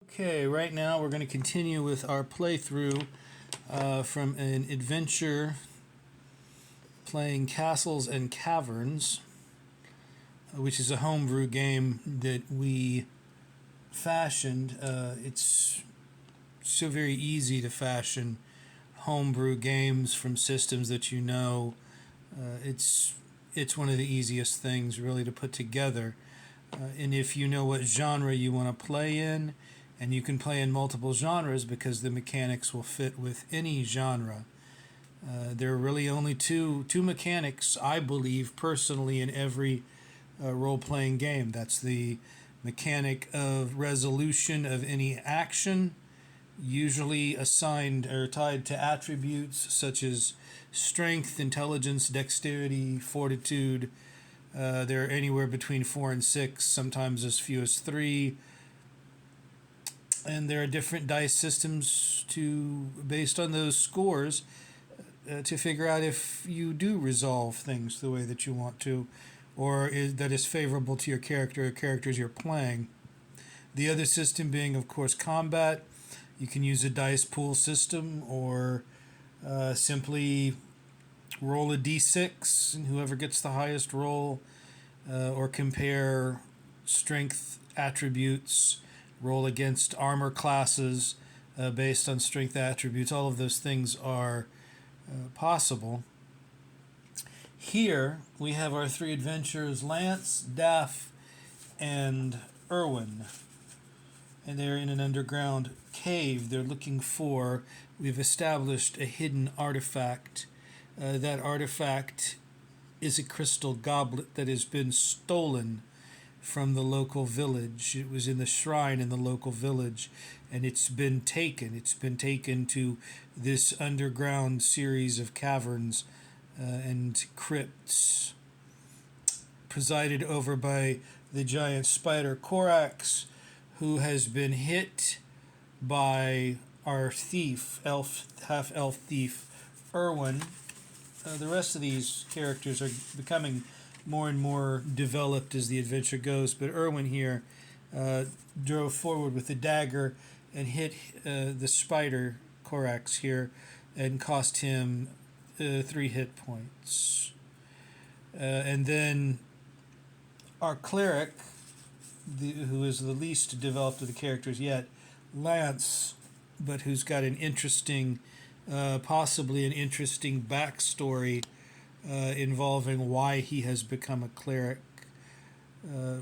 Okay, right now we're going to continue with our playthrough from an adventure playing Castles and Caverns, which is a homebrew game that we fashioned. It's so very easy to fashion homebrew games from systems that you know. It's one of the easiest things really to put together. And if you know what genre you want to play in, and you can play in multiple genres because the mechanics will fit with any genre. There are really only two mechanics, I believe personally, in every role-playing game. That's the mechanic of resolution of any action, usually assigned or tied to attributes such as strength, intelligence, dexterity, fortitude. They're anywhere between 4 and 6, sometimes as few as 3. And there are different dice systems based on those scores, to figure out if you do resolve things the way that you want to, or that is favorable to your character or characters you're playing. The other system being, of course, combat. You can use a dice pool system, or simply roll a d6, and whoever gets the highest roll, or compare strength attributes, roll against armor classes based on strength attributes. All of those things are possible. Here we have our three adventurers, Lance, Daff, and Erwin. And they're in an underground cave. They're looking for, we've established, a hidden artifact. That artifact is a crystal goblet that has been stolen from the local village. It was in the shrine in the local village, and it's been taken. It's been taken to this underground series of caverns and crypts, presided over by the giant spider Korax, who has been hit by our thief, half-elf thief, Erwin. The rest of these characters are becoming more and more developed as the adventure goes, but Erwin here drove forward with the dagger and hit the spider Korax here and cost him 3 hit points. And then our cleric, who is the least developed of the characters yet, Lance, but who's got an interesting, possibly an interesting backstory involving why he has become a cleric.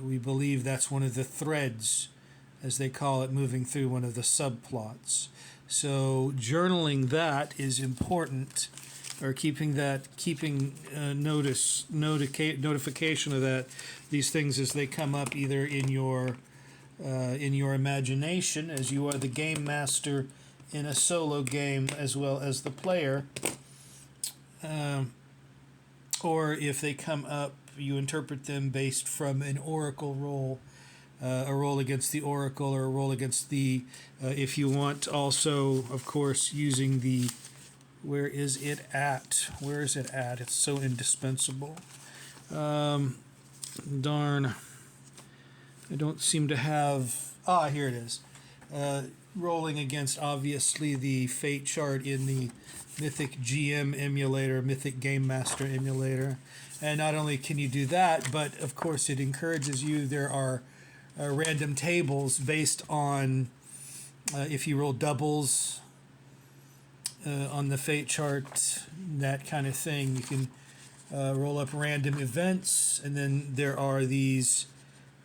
We believe that's one of the threads, as they call it, moving through one of the subplots. So journaling that is important, or keeping notification of that, these things as they come up either in your imagination, as you are the game master in a solo game as well as the player. Or if they come up, you interpret them based from an oracle roll, a roll against the oracle, or a roll against the, if you want, also, of course, using the, where is it at? Where is it at? It's so indispensable. Darn. I don't seem to have, here it is. Rolling against, obviously, the fate chart in the Mythic GM emulator, Mythic Game Master emulator. And not only can you do that, but of course it encourages you. There are random tables based on if you roll doubles on the fate chart, that kind of thing. You can roll up random events, and then there are these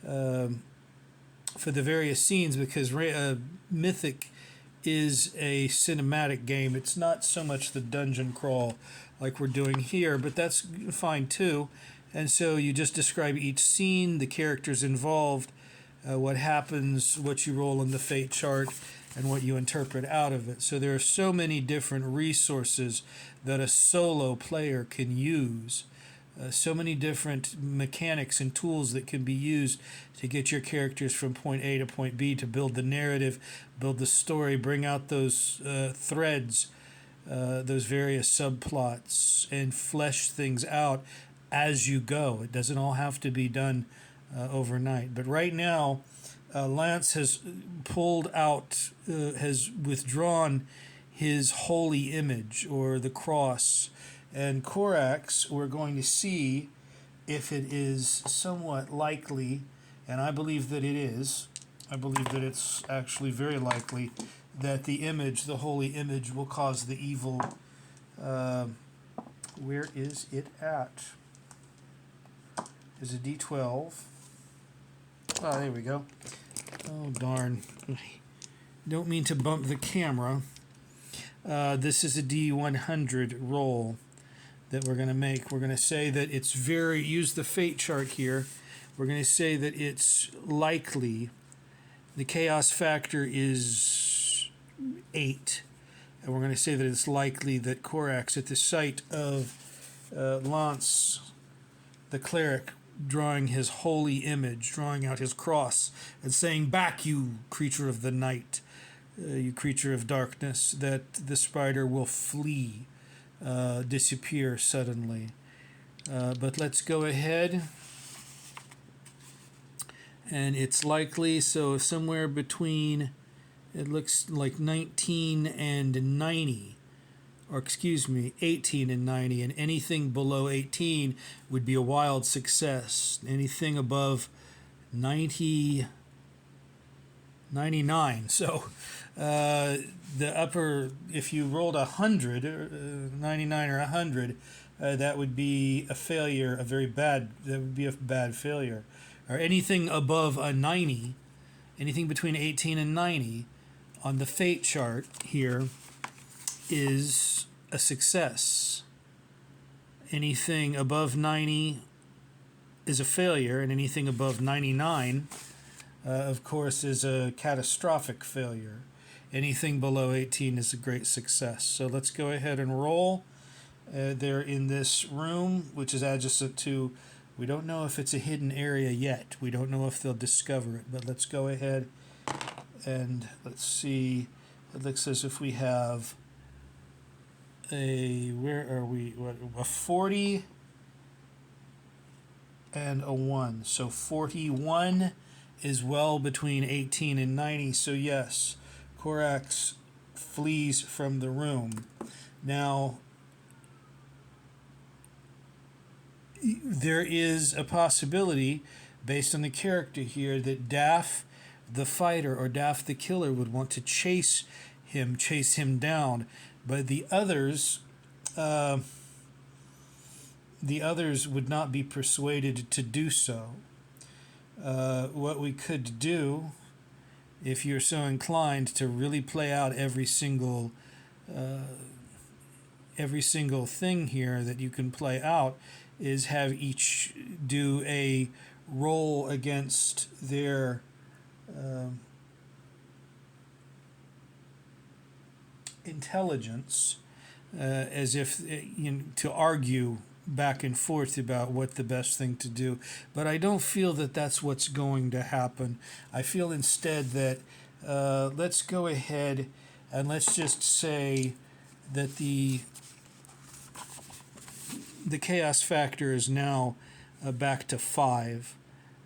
for the various scenes, because Mythic is a cinematic game. It's not so much the dungeon crawl like we're doing here, but that's fine too. And so you just describe each scene, the characters involved, what happens, what you roll on the fate chart, and what you interpret out of it. So there are so many different resources that a solo player can use. So many different mechanics and tools that can be used to get your characters from point A to point B, to build the narrative, build the story, bring out those threads, those various subplots, and flesh things out as you go. It doesn't all have to be done overnight. But right now, Lance has pulled out, has withdrawn his holy image or the cross. And Korax, we're going to see if it is somewhat likely, and I believe that it is. I believe that it's actually very likely that the image, the holy image, will cause the evil. Where is it at? Is a D12. Oh, there we go. Oh, darn. Don't mean to bump the camera. This is a D100 roll that we're going to make. We're going to say that it's very, use the fate chart here. We're going to say that it's likely. The chaos factor is 8. And we're going to say that it's likely that Korax, at the sight of Lance, the cleric, drawing his holy image, drawing out his cross, and saying, "Back, you creature of the night, you creature of darkness," that the spider will flee, disappear suddenly. But let's go ahead. And it's likely, so somewhere between, it looks like 19 and 90. Or excuse me, 18 and 90, and anything below 18 would be a wild success. Anything above 90, 99. So the upper, if you rolled 100, 99 or 100, that would be a failure, a very bad, that would be a bad failure. Or anything above a 90, anything between 18 and 90 on the fate chart here is a success. Anything above 90 is a failure, and anything above 99, of course, is a catastrophic failure. Anything below 18 is a great success. So let's go ahead and roll. They're in this room, which is adjacent to, we don't know if it's a hidden area yet. We don't know if they'll discover it, but let's go ahead and let's see. It looks as if we have a, where are we? A 40 and a 1. So 41 is well between 18 and 90. So yes, Korax flees from the room. Now, there is a possibility, based on the character here, that Daff the fighter or Daff the killer would want to chase him down. But the others would not be persuaded to do so. What we could do, if you're so inclined to really play out every single thing here that you can play out, is have each do a roll against their intelligence, as if to argue back and forth about what the best thing to do. But I don't feel that that's what's going to happen. I feel instead that let's go ahead and let's just say that the chaos factor is now back to 5,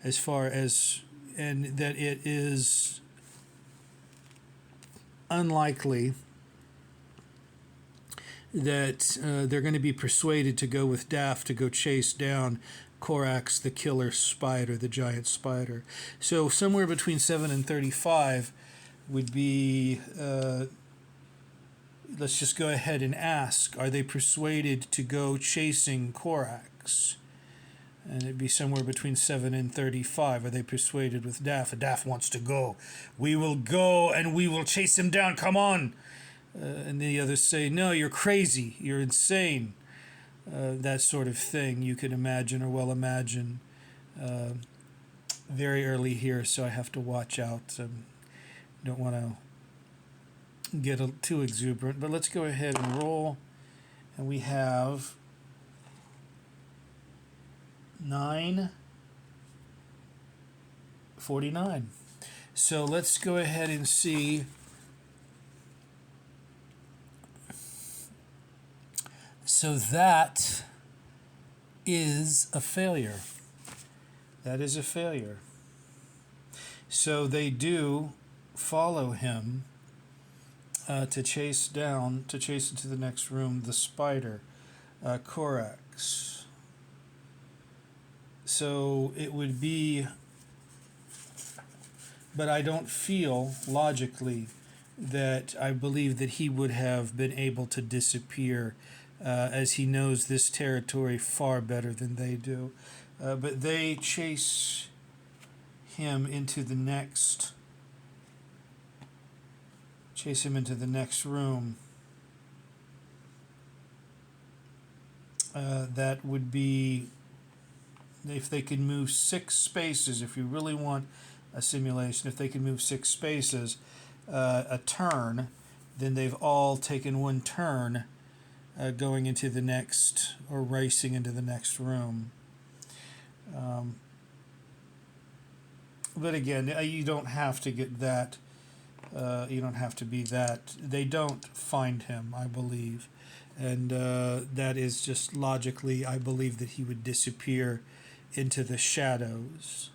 as far as, and that it is unlikely that they're going to be persuaded to go with Daff to go chase down Korax, the killer spider, the giant spider. So somewhere between 7 and 35 would be, let's just go ahead and ask, are they persuaded to go chasing Korax? And it'd be somewhere between 7 and 35. Are they persuaded with Daff? Daff wants to go. We will go and we will chase him down. Come on. And the others say, no, you're crazy. You're insane. That sort of thing you could imagine, or well imagine. Very early here, so I have to watch out. Don't want to get too exuberant. But let's go ahead and roll. And we have 949. So let's go ahead and see. So that is a failure. That is a failure. So they do follow him to chase into the next room the spider, Korax. So it would be, but I don't feel logically that I believe that he would have been able to disappear, as he knows this territory far better than they do. But they chase him into the next room. That would be, if they could move 6 spaces, if you really want a simulation, if they can move 6 spaces a turn, then they've all taken 1 turn going into the next, or racing into the next room. But again, you don't have to get that. You don't have to be that. They don't find him, I believe. And that is just logically, I believe that he would disappear into the shadows,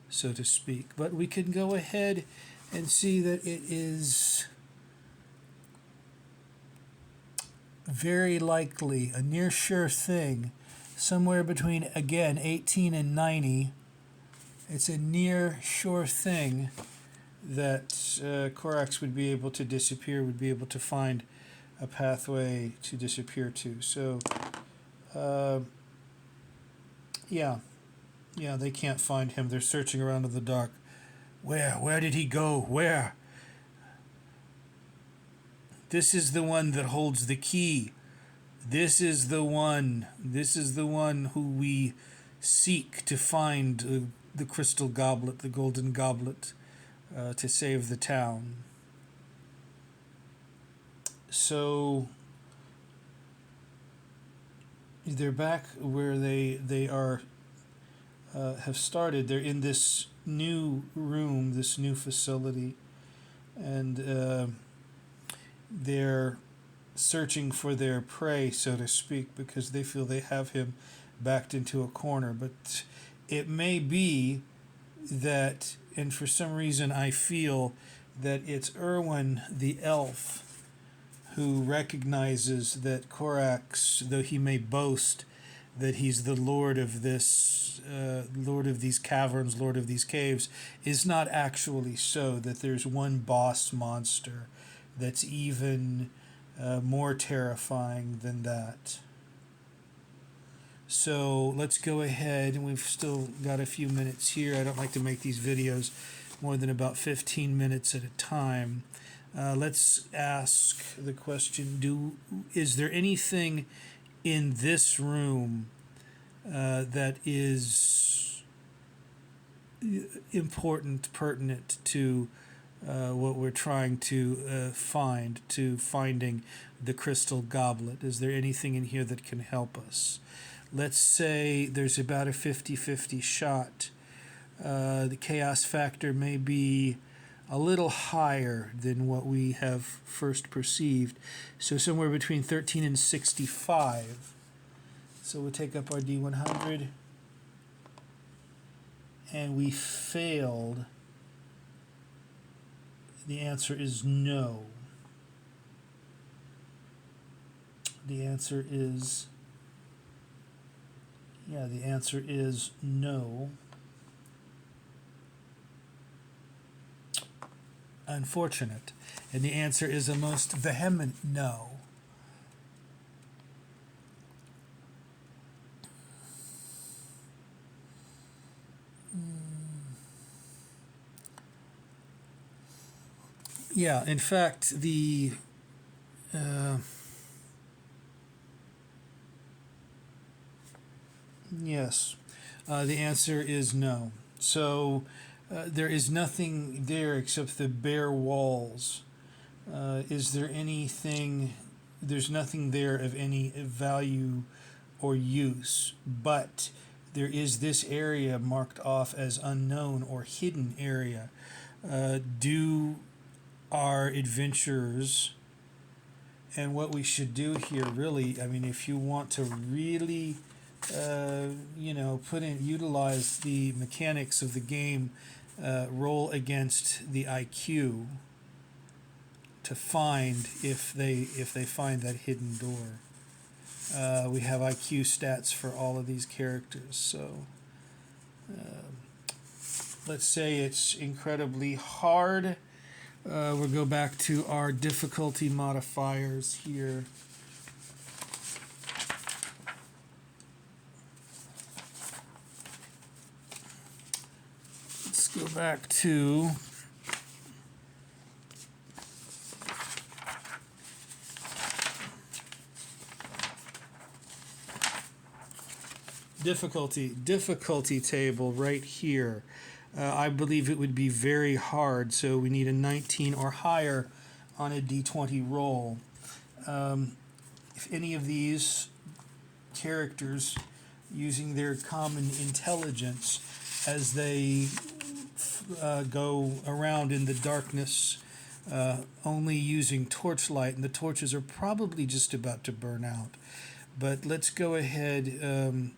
so to speak. But we can go ahead and see that it is very likely, a near sure thing, somewhere between, again, 18 and 90. It's a near sure thing that Korax would be able to disappear, would be able to find a pathway to disappear to. So, yeah, they can't find him. They're searching around in the dark. Where did he go? Where? This is the one that holds the key. This is the one who we seek to find the crystal goblet, the golden goblet, to save the town. So they're back where they are, have started. They're in this new room, this new facility, and they're searching for their prey, so to speak, because they feel they have him backed into a corner. But it may be that, and for some reason I feel that it's Erwin the elf who recognizes that Korax, though he may boast that he's the lord of this, lord of these caverns, lord of these caves, is not actually so, that there's one boss monster that's even more terrifying than that. So let's go ahead, and we've still got a few minutes here. I don't like to make these videos more than about 15 minutes at a time. Let's ask the question, is there anything in this room that is important, pertinent to what we're trying to finding the crystal goblet? Is there anything in here that can help us? Let's say there's about a 50-50 shot. The chaos factor may be a little higher than what we have first perceived. So somewhere between 13 and 65. So we'll take up our D100. And we failed. The answer is no. The answer is no. Unfortunate. And the answer is a most vehement no. Yeah, in fact, yes, the answer is no. So there is nothing there except the bare walls. Is there anything? There's nothing there of any value or use, but there is this area marked off as unknown or hidden area. Do our adventurers, and what we should do here, really, I mean, if you want to really utilize the mechanics of the game roll against the IQ to find if they find that hidden door. We have IQ stats for all of these characters, so let's say it's incredibly hard. We'll go back to our difficulty modifiers here. Let's go back to difficulty table right here. I believe it would be very hard, so we need a 19 or higher on a d20 roll. If any of these characters, using their common intelligence as they go around in the darkness, only using torchlight, and the torches are probably just about to burn out. But let's go ahead.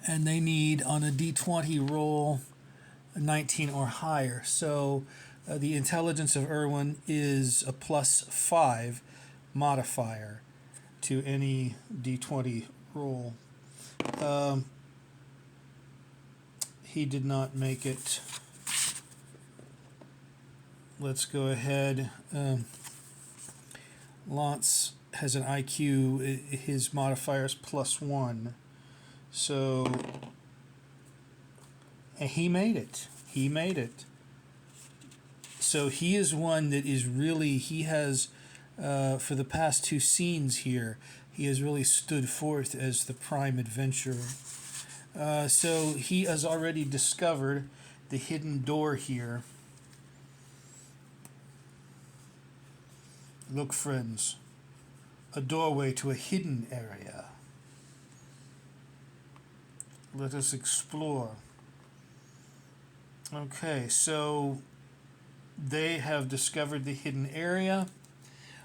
And they need on a d20 roll a 19 or higher. So the intelligence of Irwin is a +5 modifier to any d20 roll. He did not make it. Let's go ahead. Lance has an IQ, his modifier is +1. So he made it. So he is one that is really, he has, for the past two scenes here, he has really stood forth as the prime adventurer. So he has already discovered the hidden door here. Look, friends, a doorway to a hidden area. Let us explore. Okay, so they have discovered the hidden area.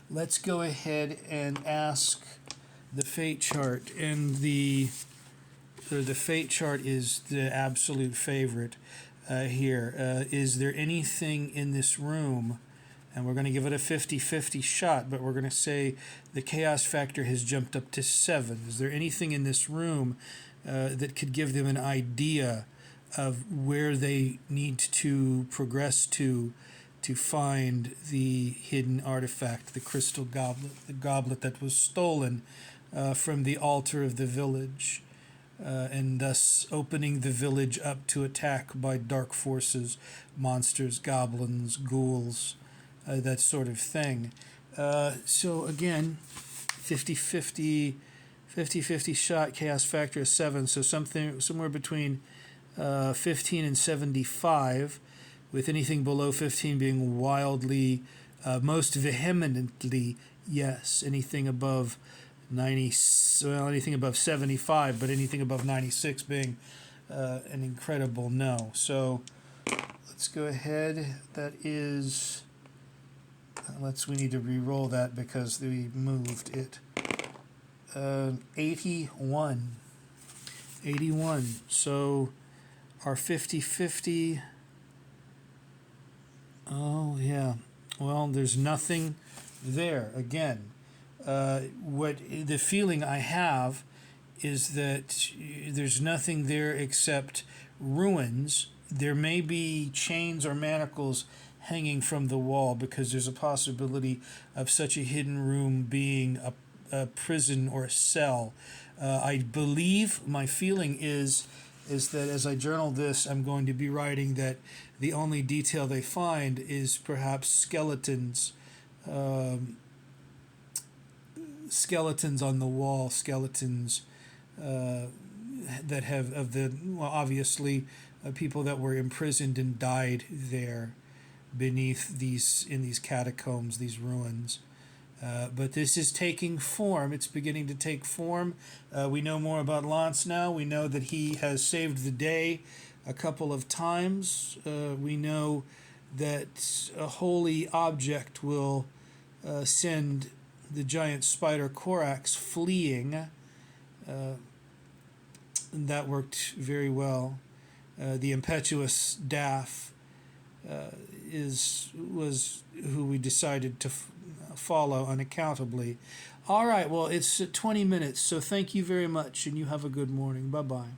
Let's go ahead and ask the fate chart, and the fate chart is the absolute favorite here. Is there anything in this room? And we're going to give it a 50-50 shot, but we're going to say the chaos factor has jumped up to 7. Is there anything in this room that could give them an idea of where they need to progress to find the hidden artifact, the crystal goblet, the goblet that was stolen from the altar of the village, and thus opening the village up to attack by dark forces, monsters, goblins, ghouls, that sort of thing. So again, 50-50 shot, chaos factor is 7, so somewhere between 15 and 75, with anything below 15 being wildly, most vehemently yes. Anything above 90, well, anything above 75, but anything above 96 being an incredible no. So let's go ahead. That is, we need to re-roll that because we moved it. 81. So our 50-50. Oh yeah. Well, there's nothing there. Again, what the feeling I have is that there's nothing there except ruins. There may be chains or manacles hanging from the wall, because there's a possibility of such a hidden room being a prison or a cell. I believe, my feeling is that as I journal this, I'm going to be writing that the only detail they find is perhaps skeletons on the wall, skeletons that have obviously people that were imprisoned and died there beneath in these catacombs, these ruins. But this is taking form. It's beginning to take form. We know more about Lance now. We know that he has saved the day a couple of times. We know that a holy object will send the giant spider Korax fleeing. That worked very well. The impetuous Daff was who we decided to follow unaccountably. All right, well, it's 20 minutes, so thank you very much, and you have a good morning. Bye-bye.